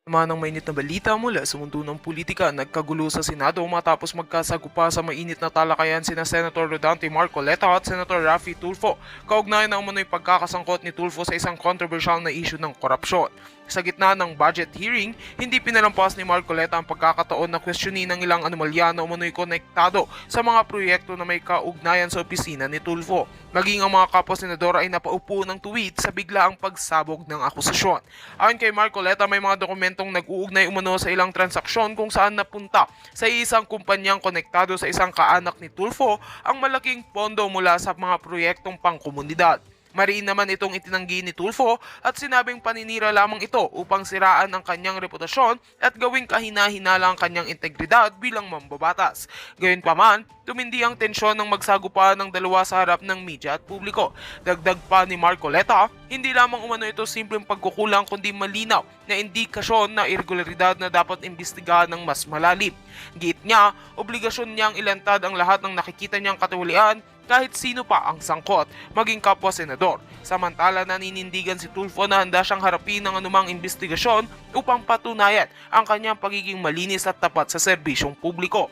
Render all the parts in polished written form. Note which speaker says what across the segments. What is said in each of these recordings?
Speaker 1: Naman ng mainit na balita mula sa mundo ng politika, nagkagulo sa Senado matapos magkasagupa sa mainit na talakayan sina Senator Rodante Marcoleta at Senator Raffy Tulfo, kaugnay na umano'y pagkakasangkot ni Tulfo sa isang controversial na issue ng korupsyon. Sa gitna ng budget hearing, hindi pinalampas ni Marcoleta ang pagkakataon na questionin ng ilang anomalya na umano'y konektado sa mga proyekto na may kaugnayan sa opisina ni Tulfo. Maging ang mga kapwa-senador ay napaupo ng tuwid sa biglaang pagsabog ng akusasyon. Ayon kay Marcoleta, may mga dokumentong nag-uugnay umano sa ilang transaksyon kung saan napunta sa isang kumpanyang konektado sa isang kaanak ni Tulfo ang malaking pondo mula sa mga proyektong pangkomunidad. Mariin naman itong itinanggi ni Tulfo at sinabing paninira lamang ito upang siraan ang kanyang reputasyon at gawing kahina-hinala ang kanyang integridad bilang mambabatas. Gayunpaman, tumindi ang tensyon ng magsagupa ng dalawa sa harap ng media at publiko. Dagdag pa ni Marcoleta, hindi lamang umano ito simpleng pagkukulang kundi malinaw na indikasyon na irregularidad na dapat imbestigahan ng mas malalim. Giit niya, obligasyon niyang ilantad ang lahat ng nakikita niyang katiwalian kahit sino pa ang sangkot, maging kapwa-senador. Samantala, naninindigan si Tulfo na handa siyang harapin ng anumang investigasyon upang patunayan ang kanyang pagiging malinis at tapat sa serbisyong publiko.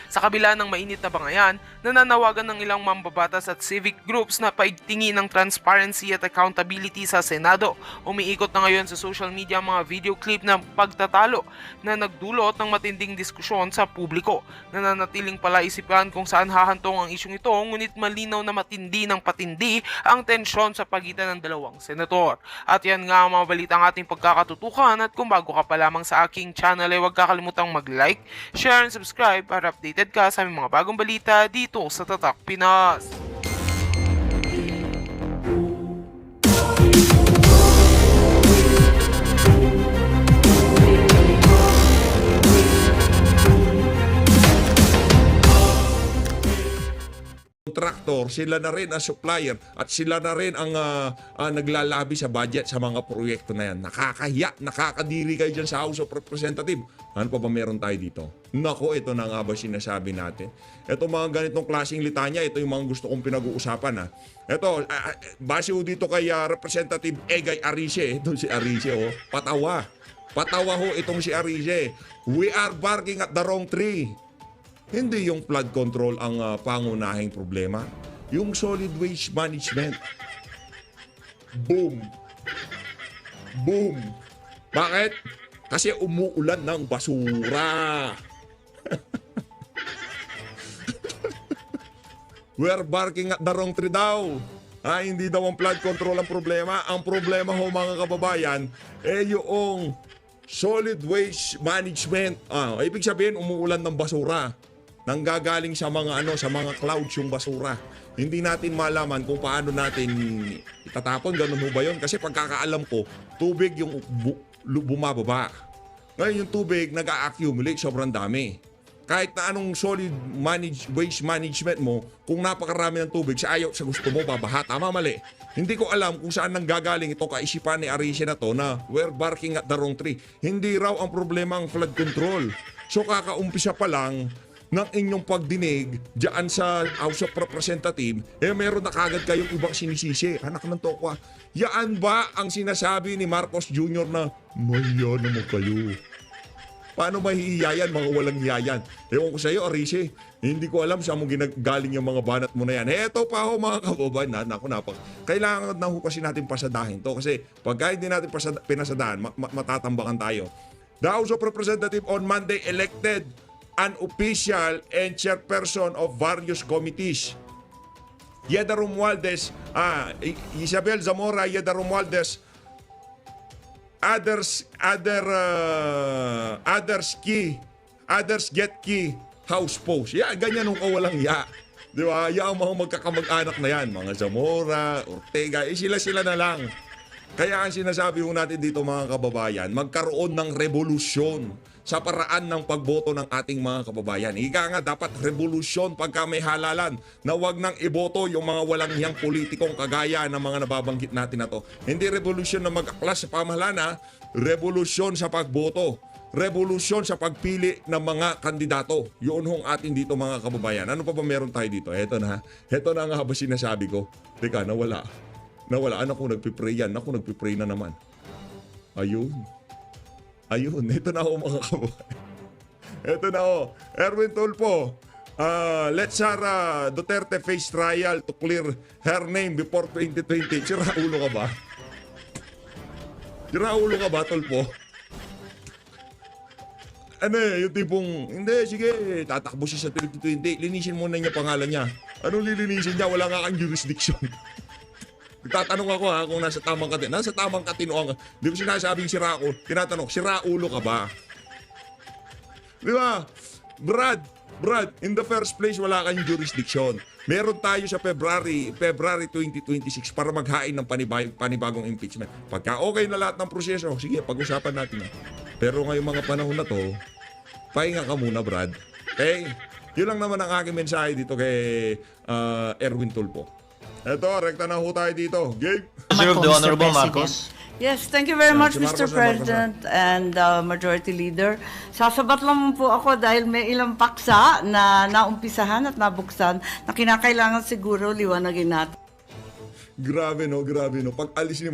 Speaker 1: Sa kabila ng mainit na bangayan, nananawagan ng ilang mambabatas at civic groups na paigtingin ng transparency at accountability sa Senado. Umiikot na ngayon sa social media ang mga video clip ng pagtatalo na nagdulot ng matinding diskusyon sa publiko. Nananatiling palaisipan kung saan hahantong ang isyong ito, ngunit malinaw na matindi ng patindi ang tensyon sa pagitan ng dalawang senator. At yan nga ang mga balita ang ating pagkakatutukan, at kung bago ka pa lamang sa aking channel ay huwag kakalimutang mag-like, share and subscribe para updated ka sa aming mga bagong balita dito sa Tatak Pinas.
Speaker 2: Kontraktor, sila na rin ang supplier at sila na rin ang naglalabi sa budget sa mga proyekto na yan. Nakakahiya, nakakadiri kayo dyan sa House of Representatives. Ano pa ba meron tayo dito? Nako, ito na nga ba sinasabi natin? Ito mga ganitong klaseng litanya, ito yung mga gusto kong pinag-uusapan. Ha? Ito, base ho dito kay Representative Egay Arice. Ito si Arice, oh, patawa. Patawa ho itong si Arice. We are barking at the wrong tree. Hindi yung flood control ang pangunahing problema. Yung solid waste management. Boom. Boom. Bakit? Kasi umuulan ng basura. We're barking at the wrong tree daw. Hindi daw ang flood control ang problema. Ang problema ho mga kababayan, yung solid waste management. Ibig sabihin, umuulan ng basura. Nanggagaling sa mga sa mga clouds yung basura. Hindi natin malaman kung paano natin itatapon, ganun ho ba yun? Kasi pagkakaalam ko, tubig yung bumababa. Ngayon yung tubig nag-a-accumulate, sobrang dami. Kahit na anong solid waste management mo, kung napakarami ng tubig, sa ayaw, sa gusto mo, babaha. Tama, mali. Hindi ko alam kung saan nanggagaling ito kaisipan ni Arice na to na we're barking at the wrong tree. Hindi raw ang problema ang flood control. So kakaumpisa pa lang ng inyong pagdinig diyan sa House of Representatives, meron na kagad kayong ibang sinisisi. Anak ng tokwa. Yaan ba ang sinasabi ni Marcos Jr. na mahiya naman kayo? Paano mahihiya yan, mga walang hiyayan? Ewan ko sa iyo, Arice. Hindi ko alam saan mo ginagaling yung mga banat mo na yan. Eto pa ho mga kababayan. Kailangan na ho kasi natin pasadahin to. Kasi pag hindi natin pinasadahan, matatambakan tayo. The House of Representatives on Monday elected an official and chairperson of various committees. Yeda Romualdez, Isabel Zamora, Yeda Romualdez, others get key house post. Ganyan nung kawalang Di ba? Ang mga magkakamag-anak na yan, mga Zamora, Ortega, sila na lang. Kaya ang sinasabi ho natin dito mga kababayan, magkaroon ng revolusyon sa paraan ng pagboto ng ating mga kababayan. Ika nga, dapat revolusyon pagka may halalan na wag nang iboto yung mga walang hiyang politikong kagaya ng mga nababanggit natin na to. Hindi revolusyon na mag-aklas sa pamahalaan, revolusyon sa pagboto. Revolusyon sa pagpili ng mga kandidato. Yun hong atin dito mga kababayan. Ano pa ba meron tayo dito? Eto na nga ba sinasabi ko? Teka, nawala. Ano kung nagpipray yan? Ako nagpipray na naman. Ayun. Ayun, ito na ho mga kababayan. Ito na ho. Erwin Tulfo, let's Sara Duterte face trial to clear her name before 2020. Sira ulo ka ba? Sira ulo ka ba, Tulfo? Ano yung tipong, hindi, sige, tatakbo siya sa 2020. Linisin muna niya pangalan niya. Anong lilinisin niya? Wala nga kang jurisdiction. Tatanong ako kung nasa tamang katino. Nasa tamang katinoan ka. Di ko sinasabing sira ako. Tinatanong, sira ulo ka ba? Di ba? Brad, in the first place, wala kang jurisdiction. Meron tayo sa February 2026 para maghain ng panibagong impeachment. Pagka okay na lahat ng proseso, sige, pag-usapan natin. Pero ngayong mga panahon na to, pahinga ka muna, Brad. Okay? Yun lang naman ang aking mensahe dito kay Erwin Tulfo. Eto, rekta na ho tayo dito. Game!
Speaker 3: Sir of the
Speaker 4: Mr.
Speaker 3: Honorable
Speaker 4: President.
Speaker 3: Marcos.
Speaker 4: Yes, thank you very
Speaker 2: Yeah,
Speaker 4: much,
Speaker 2: si
Speaker 4: Mr.
Speaker 2: Marcos na,
Speaker 4: President and Majority Leader. Sasabat lang po ako dahil may ilang paksa na naumpisahan at nabuksan na kinakailangan siguro liwanagin natin.
Speaker 2: Grabe no. Pag alis ni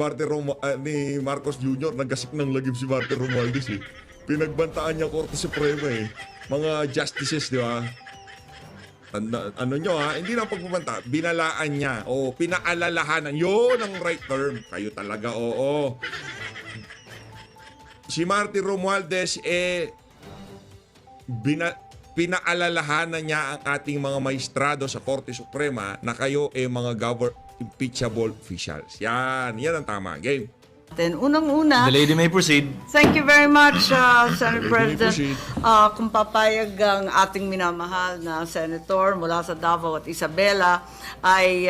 Speaker 2: ni Marcos Jr., nagkasik ng lagim si Martin Romualdez eh. Pinagbantaan niya Korte Suprema eh. Mga justices, di ba? Ano nyo ha, hindi na pagpupanta, binalaan niya o pinaalalahanan, yun ang right term. Kayo talaga, oo. Si Martin Romualdez pinaalalahanan niya ang ating mga maestrado sa Korte Suprema na kayo mga impeachable officials. Yan ang tama. Game.
Speaker 4: Unang-una,
Speaker 3: The lady may proceed.
Speaker 4: thank you very much, Senate
Speaker 2: May
Speaker 4: President.
Speaker 2: proceed.
Speaker 4: Kung papayag ang ating minamahal na senator mula sa Davao at Isabela, ay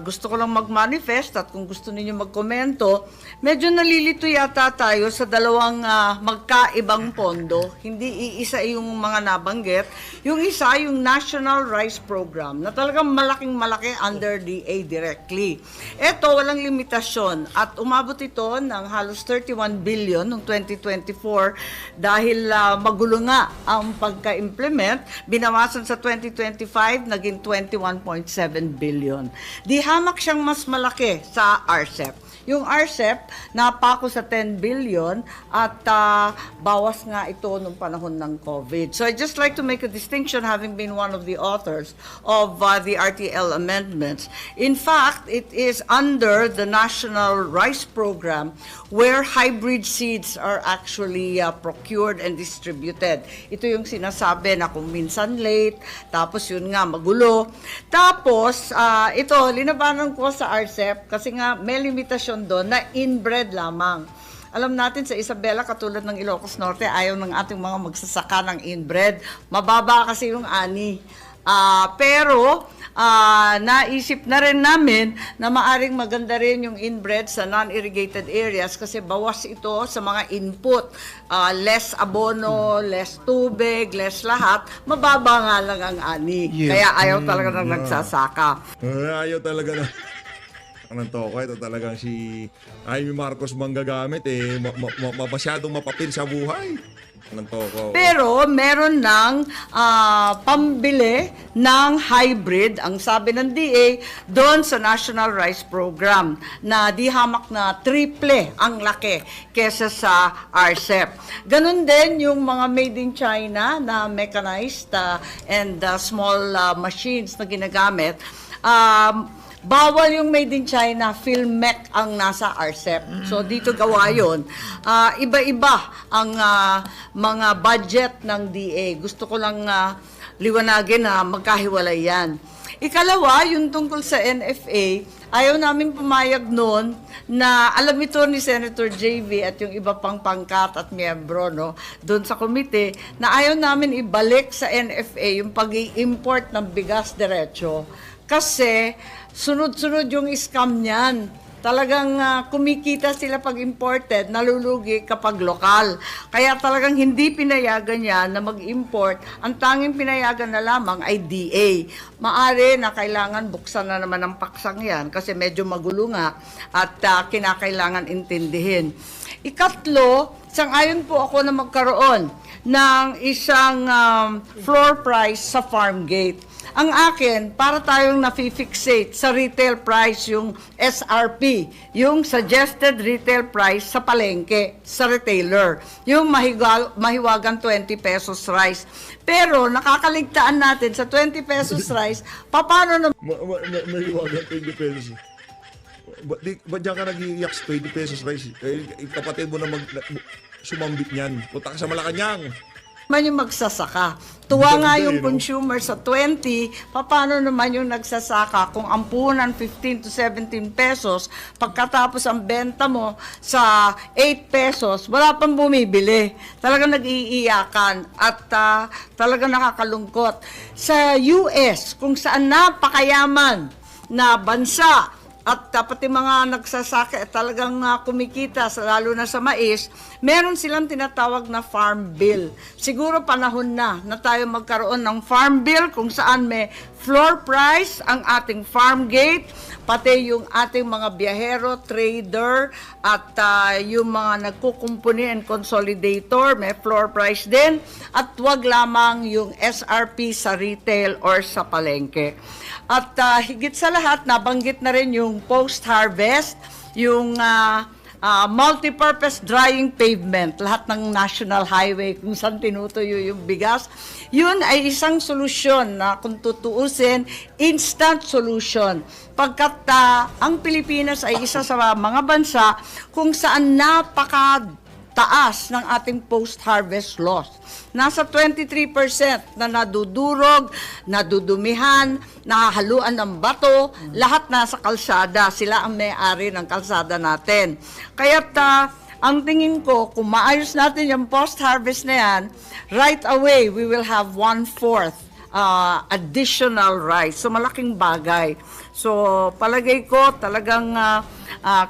Speaker 4: gusto ko lang mag-manifest at kung gusto ninyo magkomento, medyo nalilito yata tayo sa dalawang magkaibang pondo. Hindi iisa yung mga nabanggit. Yung isa, yung National Rice Program, na talagang malaking-malaki under DA directly. Ito, walang limitasyon at umabot ito ng halos 31 billion noong 2024 dahil magulo nga ang pagka-implement. Binawasan sa 2025, naging 21.7 billion. Di hamak siyang mas malaki sa RCEP. Yung RCEP, napako sa 10 billion at bawas nga ito nung panahon ng COVID. So I'd just like to make a distinction having been one of the authors of the RTL amendments. In fact, it is under the National Rice Program where hybrid seeds are actually procured and distributed. Ito yung sinasabi na kung minsan late, tapos yun nga magulo. Tapos, ito, linabanan ko sa RCEP kasi nga may limitasyon doon na inbred lamang. Alam natin sa Isabela, katulad ng Ilocos Norte, ayaw ng ating mga magsasaka ng inbred. Mababa kasi yung ani. Pero naisip na rin namin na maaring maganda rin yung inbred sa non-irrigated areas kasi bawas ito sa mga input. Less abono, less tubig, less lahat. Mababa nga lang ang ani. Kaya ayaw talaga ng nagsasaka.
Speaker 2: Ayaw talaga na. Anong toko, ito talagang si Amy Marcos manggagamit masyadong mapapil sa buhay. Anong toko.
Speaker 4: Pero meron ng pambili ng hybrid, ang sabi ng DA, doon sa National Rice Program na di hamak na triple ang laki kesa sa RCEP. Ganon din yung mga made in China na mechanized and small machines na ginagamit. Bawal yung made in China, Filmec ang nasa RCEP. So dito gawa yun. Iba-iba ang mga budget ng DA. Gusto ko lang liwanagin na magkahiwalay yan. Ikalawa, yung tungkol sa NFA, ayaw namin pumayag noon na alam ito ni Senator JV at yung iba pang pangkat at miyembro doon sa komite na ayaw namin ibalik sa NFA yung pag-i-import ng bigas diretso. Kasi sunod-sunod yung scam niyan. Talagang kumikita sila pag imported, nalulugi kapag lokal. Kaya talagang hindi pinayagan yan na mag-import. Ang tanging pinayagan na lamang ay DA. Maari na kailangan buksan na naman ang paksang yan kasi medyo magulo nga at kinakailangan intindihin. Ikatlo, sang-ayon po ako na magkaroon ng isang floor price sa farm gate. Ang akin, para tayong nafi-fixate sa retail price, yung SRP, yung suggested retail price sa palengke, sa retailer. Yung mahiwagang 20 pesos rice. Pero nakakaligtaan natin sa 20 pesos rice, paano na
Speaker 2: May iwagan 20 pesos. Ba't diyan ka nag-iiyak sa 20 pesos rice? Kapatid mo na sumambit niyan. Punta ka sa Malacanang.
Speaker 4: naman yung magsasaka. Tuwa nga
Speaker 2: Ganda,
Speaker 4: yung
Speaker 2: no?
Speaker 4: consumer sa 20, paano naman yung nagsasaka kung ampunan 15 to 17 pesos, pagkatapos ang benta mo sa 8 pesos, wala pang bumibili. Talagang nag-iiyakan at talagang nakakalungkot. Sa US, kung saan napakayaman na bansa, at pati mga nagsasaka talagang kumikita, lalo na sa mais, meron silang tinatawag na farm bill. Siguro panahon na tayo magkaroon ng farm bill kung saan may floor price ang ating farm gate, pati yung ating mga biyahero, trader, at yung mga nagkukumpuni and consolidator, may floor price din, at wag lamang yung SRP sa retail or sa palengke. At higit sa lahat, nabanggit na rin yung post-harvest, yung multi-purpose drying pavement, lahat ng national highway kung saan tinutuyo yung bigas. Yun ay isang solusyon na kung tutuusin, instant solution. Pagkat ang Pilipinas ay isa sa mga bansa kung saan napakataas ng ating post-harvest loss. Nasa 23% na nadudurog, nadudumihan, nahahaluan ng bato, lahat nasa kalsada. Sila ang may-ari ng kalsada natin. Kaya't ang tingin ko, kung maayos natin yung post-harvest na yan, right away, we will have 1/4 additional rice. So, malaking bagay. So, palagay ko talagang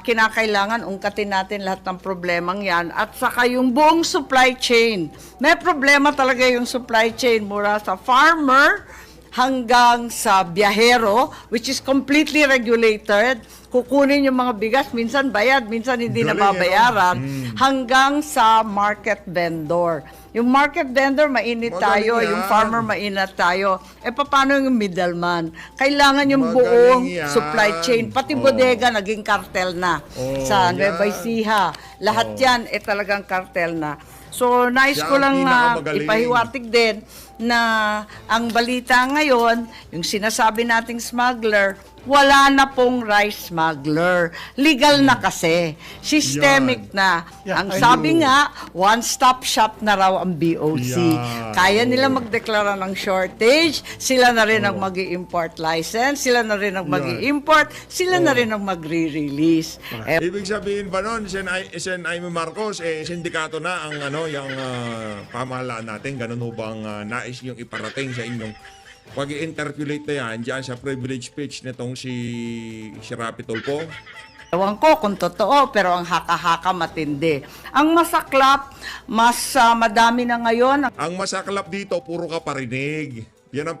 Speaker 4: kinakailangan ungkatin natin lahat ng problemang yan. At saka yung buong supply chain. May problema talaga yung supply chain mula sa farmer hanggang sa biyahero, which is completely regulated. Kukunin yung mga bigas, minsan bayad, minsan hindi
Speaker 2: Galing,
Speaker 4: nababayaran, hanggang sa market vendor. Yung market vendor, mainit
Speaker 2: Magaling
Speaker 4: tayo.
Speaker 2: yan.
Speaker 4: Yung farmer, mainit tayo. Paano yung middleman? Kailangan yung
Speaker 2: Magaling
Speaker 4: buong
Speaker 2: yan.
Speaker 4: supply chain. Pati bodega, naging kartel na. Sa Nueva
Speaker 2: yan.
Speaker 4: Ecija. Lahat yan, talagang kartel na. So, nais
Speaker 2: Siya
Speaker 4: ko
Speaker 2: ang
Speaker 4: lang
Speaker 2: pinakamagaling.
Speaker 4: ipahiwatig din na ang balita ngayon, yung sinasabi nating smuggler, wala na pong rice smuggler. Legal na kasi. Systemic na.
Speaker 3: Yeah,
Speaker 4: Ang
Speaker 3: I
Speaker 4: sabi
Speaker 3: know.
Speaker 4: nga, one-stop shop na raw ang BOC.
Speaker 2: Yeah.
Speaker 4: Kaya nila magdeklara ng shortage, sila na rin ang mag-i-import license, sila na rin ang mag-i-import, sila na rin ang magre-release.
Speaker 2: Ibig sabihin ba nun, Sen Aimee Marcos, sindikato na ang yung pamahalaan natin. Ganun ho bang nais niyong iparating sa inyong pag-i-interpolate na yan dyan sa privilege speech nitong si Rapi Tulfo?
Speaker 4: Ewan ko kung totoo, pero ang haka-haka matindi. Ang masaklap, mas madami na ngayon.
Speaker 2: Ang masaklap dito, puro ka parinig. Yun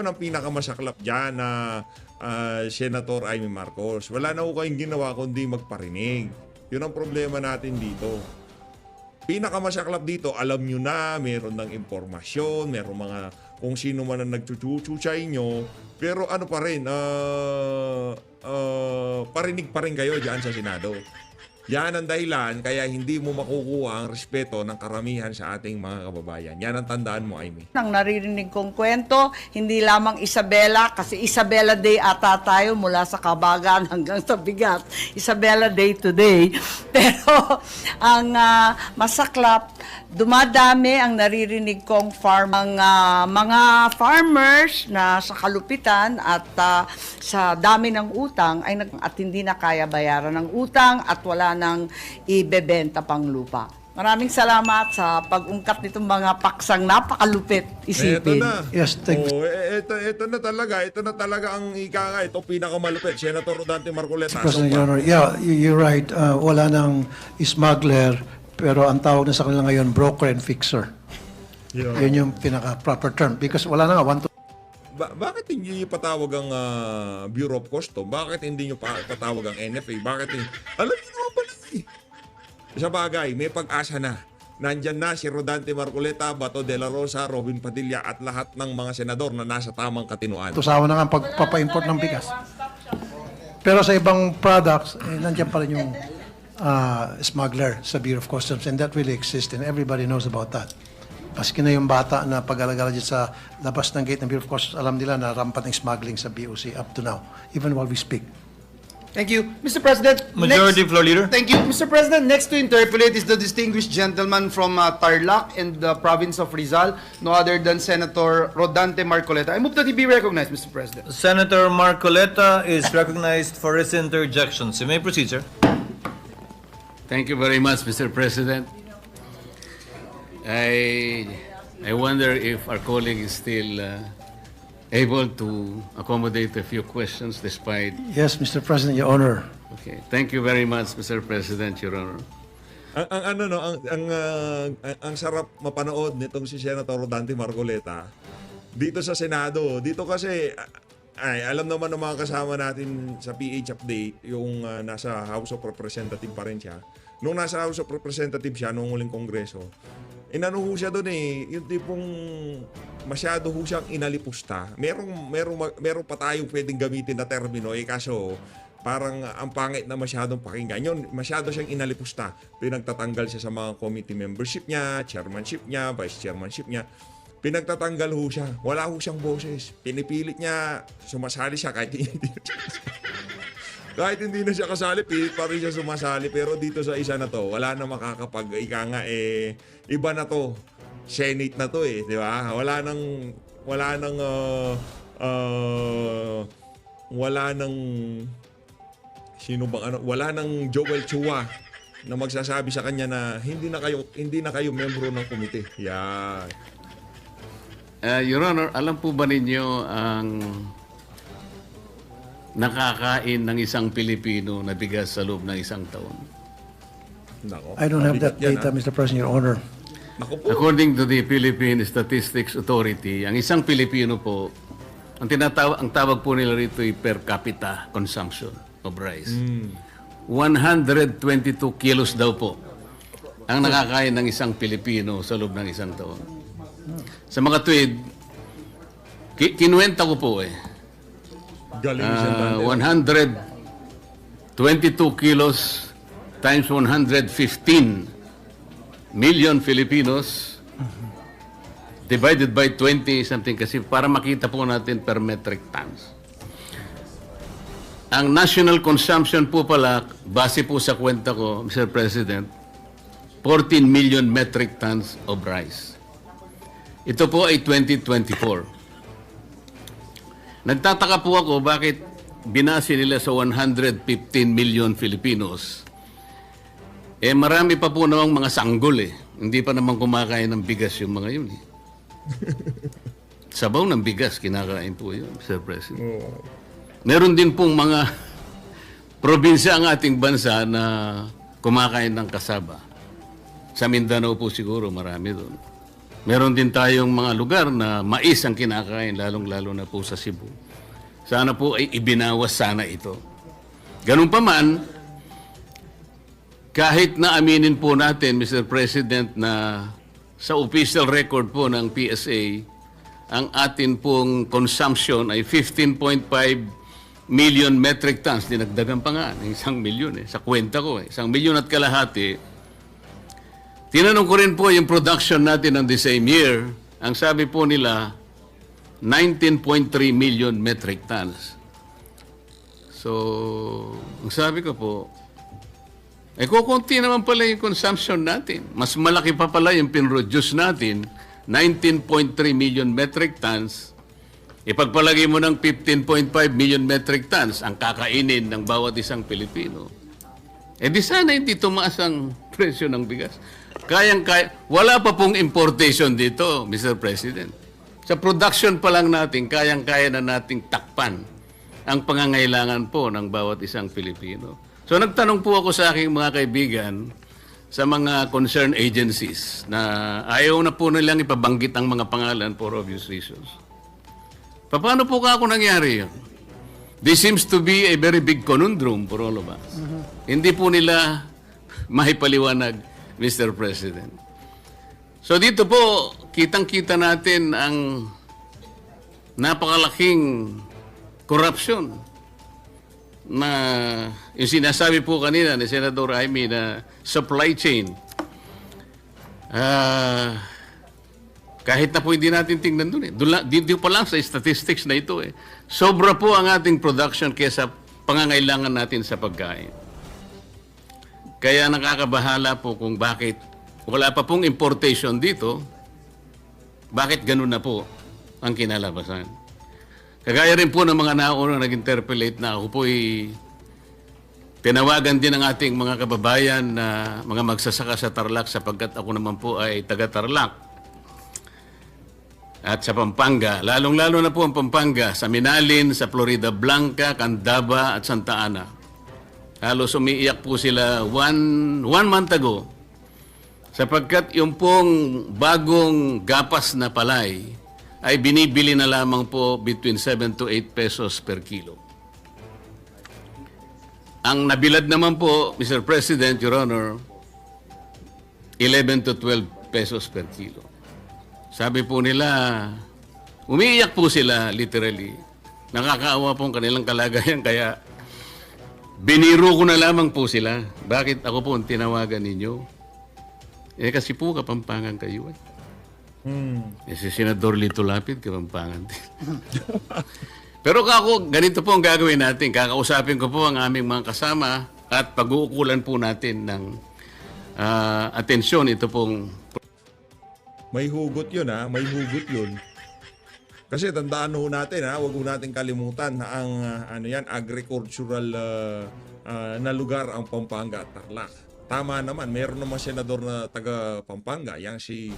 Speaker 2: ang pinakamasaklap dyan na Senator Aimee Marcos. Wala na ho kayong ginawa kundi magparinig. Yun ang problema natin dito. Pinakamasaklap dito, alam nyo na, meron ng impormasyon, meron mga kung sino man ang nagchuchuchay nyo, pero ano pa rin, parinig pa rin kayo dyan sa Senado. Yan ang dahilan kaya hindi mo makukuha ang respeto ng karamihan sa ating mga kababayan. Yan ang tandaan mo, Aimee.
Speaker 4: Ang naririnig kong kwento, hindi lamang Isabela, kasi Isabela Day ata tayo mula sa kabagan hanggang sa bigat. Isabela Day today. Pero ang masaklap, dumadami ang naririnig kong mga farmers na sa kalupitan at sa dami ng utang at hindi na kaya bayaran ng utang at wala nang ibebenta pang lupa. Maraming salamat sa pag-ungkat nitong mga paksang napakalupit isipin.
Speaker 2: Ito na.
Speaker 3: Yes, thanks.
Speaker 2: Ito na talaga ang ika nga. Ito pinakamalupit. Senator Rodante Marcoleta.
Speaker 3: President Your Honor, yeah, you're right. Wala nang smuggler, pero ang tawag na sa kanila ngayon, broker and fixer.
Speaker 2: Yeah.
Speaker 3: Yun yung pinaka-proper term. Because wala na nga,
Speaker 2: Bakit hindi nyo patawag ang Bureau of Custom? Bakit hindi nyo patawag ang NFA? Bakit hindi? Alam niyo naman pala eh. Sa bagay, may pag-asa na. nandyan na si Rodante Marcoleta, Bato de la Rosa, Robin Padilla at lahat ng mga senador na nasa tamang katinuan.
Speaker 3: Tusawa na nga ang pagpapa-import ng bigas. Pero sa ibang products, nandiyan pa rin yung smuggler sa Bureau of Customs, and that really exists and everybody knows about that. Paski na yung bata na pag-alagala dyan sa labas ng gate ng Bureau of Customs, alam nila na rampant ng smuggling sa BOC up to now, even while we speak.
Speaker 5: Thank you. Mr. President.
Speaker 6: Majority Floor Leader.
Speaker 5: Thank you. Mr. President, next to interpolate is the distinguished gentleman from Tarlac and the province of Rizal, no other than Senator Rodante Marcoleta. I move that he be recognized, Mr. President.
Speaker 6: Senator Marcoleta is recognized for his interjections. You may proceed, sir.
Speaker 7: Thank you very much, Mr. President. I wonder if our colleague is still able to accommodate a few questions despite...
Speaker 3: Yes, Mr. President, Your Honor.
Speaker 7: Okay. Thank you very much, Mr. President, Your Honor.
Speaker 2: Ang sarap mapanood nitong si Senator Rodante Marcoleta dito sa Senado. Dito kasi alam naman ng mga kasama natin sa PH update yung nasa House of Representative pa rin siya. Nung nasa House of Representative siya nung huling kongreso, inano ho siya doon yung tipong masyado ho siyang inalipusta. Merong pa tayong pwedeng gamitin na termino kaso parang ang pangit na masyadong pakinggan. Yun, masyado siyang inalipusta. Pinagtatanggal siya sa mga committee membership niya, chairmanship niya, vice chairmanship niya. Pinagtatanggal ho siya. Wala ho siyang boses. Pinipilit niya, sumasali siya kahit hindi na siya kahit hindi na siya kasali, pilit pa rin siya sumasali. Pero dito sa isa na to, wala na ika nga iba na to. Senate na to di ba? Wala wala nang Joel Chua na magsasabi sa kanya na hindi na kayo membro ng komite. Yan.
Speaker 7: Your Honor, alam po ba ninyo ang nakakain ng isang Pilipino na bigas sa loob ng isang taon?
Speaker 2: Nako,
Speaker 3: I don't have that
Speaker 2: mabigat yan,
Speaker 3: data, Mr. President, Your Honor.
Speaker 2: Nako po.
Speaker 7: According to the Philippine Statistics Authority, ang isang Pilipino po, ang tawag po nila rito ay per capita consumption of rice. 122 kilos daw po ang nakakain ng isang Pilipino sa loob ng isang taon. Sa mga tuwid, kinuwenta ko po
Speaker 2: Galing siya
Speaker 7: 122 kilos times 115 million Filipinos divided by 20 something kasi para makita po natin per metric tons. Ang national consumption po pala, base po sa kwenta ko, Mr. President, 14 million metric tons of rice. Ito po ay 2024. Nagtataka po ako bakit binase nila sa 115 million Filipinos. Marami pa po namang mga sanggol Hindi pa naman kumakain ng bigas yung mga yun Sabaw ng bigas, kinakain po yun, Mr. President. Meron din pong mga probinsya ang ating bansa na kumakain ng kasaba. Sa Mindanao po siguro, marami doon. Meron din tayong mga lugar na mais ang kinakain, lalong-lalo na po sa Cebu. Sana po ay ibinawas sana ito. Ganun pa man, kahit na aminin po natin, Mr. President, na sa official record po ng PSA, ang atin pong consumption ay 15.5 million metric tons. Dinagdagan pa nga ng 1 milyon Sa kwenta ko 1 milyon at kalahati. Tinanong ko rin po yung production natin ng the same year. Ang sabi po nila, 19.3 million metric tons. So, ang sabi ko po, kukunti naman pala yung consumption natin. Mas malaki pa pala yung pinroduce natin, 19.3 million metric tons. Ipagpalagay mo ng 15.5 million metric tons ang kakainin ng bawat isang Pilipino. Di sana hindi tumaas ang presyo ng bigas. Wala pa pong importation dito, Mr. President. Sa production pa lang natin, kayang-kaya na nating takpan ang pangangailangan po ng bawat isang Pilipino. So nagtanong po ako sa aking mga kaibigan sa mga concerned agencies na ayaw na po nilang ipabanggit ang mga pangalan for obvious reasons. Paano po ako nangyari yun? This seems to be a very big conundrum for all of us. Hindi po nila mahipaliwanag, Mr. President. So dito po, kitang-kita natin ang napakalaking corruption na yung sinasabi po kanina ni Senador Jaime na supply chain. Kahit na po hindi natin tingnan doon eh. Dito pa lang sa statistics na ito eh. Sobra po ang ating production kaysa pangangailangan natin sa pagkain. Kaya nakakabahala po kung bakit wala pa pong importation dito, bakit ganun na po ang kinalabasan. Kagaya rin po ng mga naunang nag-interpellate na ako po'y tinawagan din ng ating mga kababayan na mga magsasaka sa Tarlac sapagkat ako naman po ay taga-Tarlac. At sa Pampanga, lalong-lalo na po ang Pampanga, sa Minalin, sa Florida Blanca, Candaba at Santa Ana. Halos umiiyak po sila one month ago sapagkat yung pong bagong gapas na palay ay binibili na lamang po between 7 to 8 pesos per kilo. Ang nabilad naman po, Mr. President, Your Honor, 11 to 12 pesos per kilo. Sabi po nila, umiiyak po sila literally. Nakakaawa po ang kanilang kalagayan kaya biniro ko na lamang po sila. Bakit ako po ang tinawagan ninyo? Eh kasi po Kapampangan kayo eh. Eh si Senador Lito Lapid, Kapampangan din. Pero kako, ganito po ang gagawin natin. Kakausapin ko po ang aming mga kasama at pag-uukulan po natin ng atensyon ito pong
Speaker 2: May hugot yun ha, may hugot yun. Kasi tandaan ho natin ha, huwag ho natin kalimutan na ang agricultural na lugar ang Pampanga at Tarlac. Tama naman, meron naman senador na taga Pampanga, yang si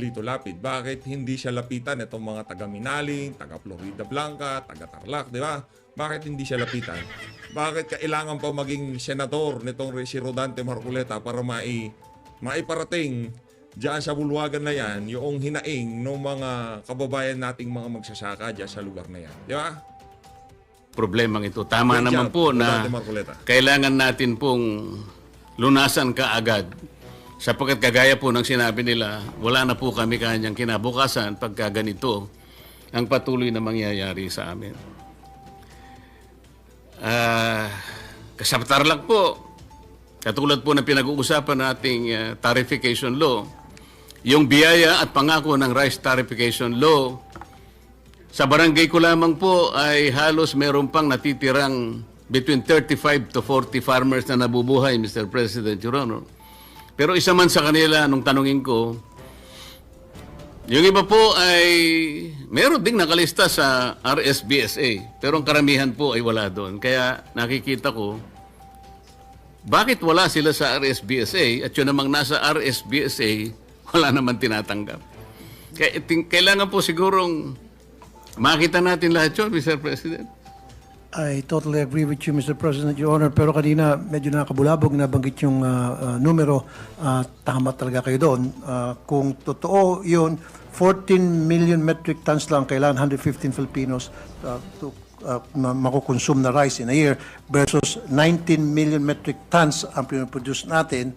Speaker 2: Lito Lapid. Bakit hindi siya lapitan itong mga taga Minaling, taga Florida Blanca, taga Tarlac, di ba? Bakit hindi siya lapitan? Bakit kailangan pa maging senador nitong si Rodante Marcoleta para maiparating diyan sa bulwagan na yan, yung hinaing ng mga kababayan nating mga magsasaka diyan sa lugar na yan. Di ba?
Speaker 7: problemang ito. Tama
Speaker 2: Good
Speaker 7: naman
Speaker 2: job,
Speaker 7: po na
Speaker 2: Rodante Marcoleta.
Speaker 7: kailangan natin pong lunasan kaagad. Sapagkat kagaya po ng sinabi nila, wala na po kami kanyang kinabukasan pagka ganito ang patuloy na mangyayari sa amin. Kasaptar lang po, katulad po ng pinag-uusapan nating tarification law, yung biyaya at pangako ng rice tarification law, sa barangay ko lamang po ay halos meron pang natitirang between 35 to 40 farmers na nabubuhay, Mr. President, Your Honor. Pero isa man sa kanila, nung tanungin ko, yung iba po ay meron ding nakalista sa RSBSA, pero ang karamihan po ay wala doon. Kaya nakikita ko, bakit wala sila sa RSBSA at yun namang nasa RSBSA, wala naman tinatanggap. Kaya kailangan po sigurong makita natin lahat yun, Mr. President.
Speaker 3: I totally agree with you, Mr. President, Your Honor. Pero kanina, medyo nakabulabog, nabanggit yung numero. Tama talaga kayo doon. Kung totoo yun, 14 million metric tons lang kailangan 115 Filipinos to makukonsume na rice in a year versus 19 million metric tons ang pinoproduce natin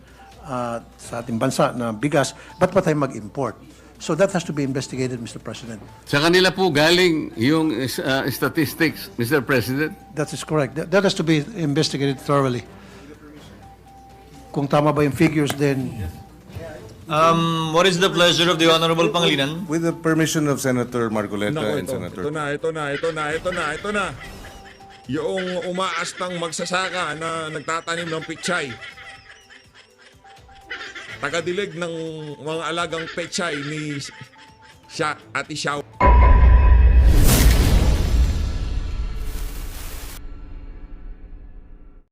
Speaker 3: sa ating bansa na bigas. Ba't pa tayo mag-import? So that has to be investigated, Mr. President.
Speaker 7: Sa kanila po galing yung statistics, Mr. President.
Speaker 3: That is correct. That has to be investigated thoroughly. Kung tama ba yung figures, then
Speaker 6: What is the pleasure of the Honorable Pangilinan?
Speaker 8: With the permission of Senator Marcoleta
Speaker 2: Nako,
Speaker 8: and Senator...
Speaker 2: Ito na. Yung umaastang magsasaka na nagtatanim ng pichay. Tagadilig ng mga alagang pechay ni Ate Xiao.